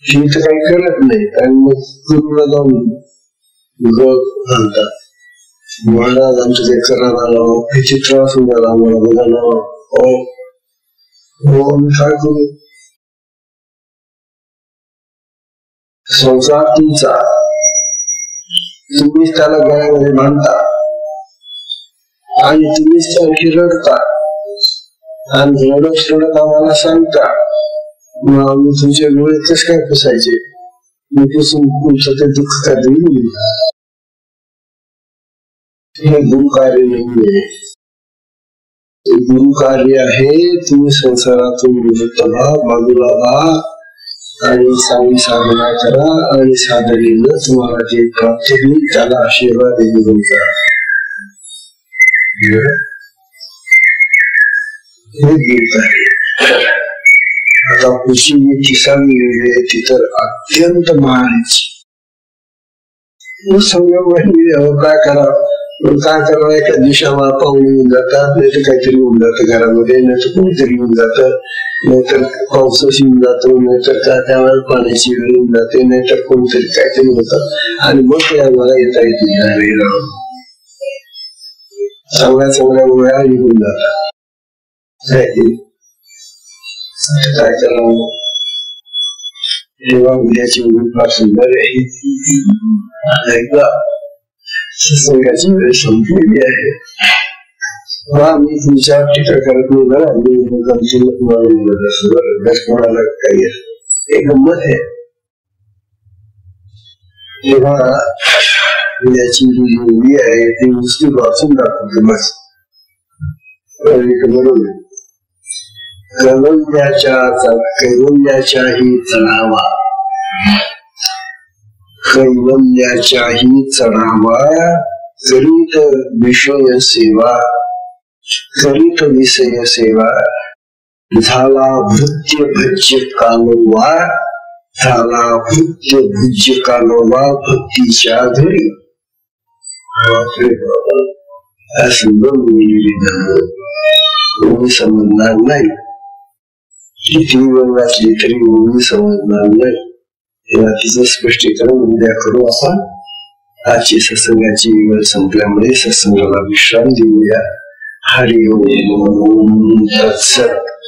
ही तर काही करत नाही, आणि मग गुरुला जाऊन घालतात. महाराज आमचं ते करायला आलो, किती त्रास होऊन गेला आम्हाला, बघा ना. हो आम्ही काय करू? संसार तुमचा, तुम्हीच त्याला गळ्यामध्ये बांधता आणि तुम्हीच आणखी रडता, आणि रडत आम्हाला सांगता. मग आम्ही तुमच्या डोळे कसे काय पुसायचे? पुसून तुमचं ते दुःख काय देईल? हे गुरुकार्य नाहीये, गुरुकार्य आहे. तुम्ही संसारातून निवृत्त व्हा, बाजूला व्हा, आणि चांगली साधना करा, आणि साधनेनं तुम्हाला जे प्राप्त होईल त्याला आशीर्वाद देऊन जा. हे गीत आहे. आता पुढची जी तिसावी वेळ आहे ती तर अत्यंत महानची. काय करावं एका दिवसाला पाहुणे येऊन जातात, नाही तर काहीतरी येऊन जातं घरामध्ये, नाही तर कोणीतरी येऊन जातं, नाहीतर पावसाची येऊन जातो, नाहीतर त्यावेळेला पाण्याची वेळ येऊन जाते, नाहीतर कोणतरी काहीतरी होतात आणि मग ते आम्हाला येता येते. चांगल्या चांगल्या वेळा निघून जातात. काय करावं तेव्हा उद्याची वेळ फार सुंदर आहे. एकदा सत्संगाची वेळ संपलेली आहे. मी तुमच्या टीका करत नाही बरं, कोणाला काही एक गंमत आहे. तेव्हा उद्याची जी वेळी आहे ती नुसती वाचून दाखवते बस. बरोबर कैवल्याच्याही चढावा, कैवल्याच्याही चढावा, करीत विषय सेवा, करीत विषय सेवा, झाला भृत्य भज्य कालोवा, झाला भृत्य भुज्य कालोवा भक्तीच्या घरी. असं मी समजणार नाही, किती वेळ वाचली तरी मी समजणार नाही. तेव्हा तिचं स्पष्टीकरण उद्या करू आपण. आजची सत्संगाची वेळ संपल्यामुळे सत्संगाला विश्राम देऊया. हरि ओम तत्सत.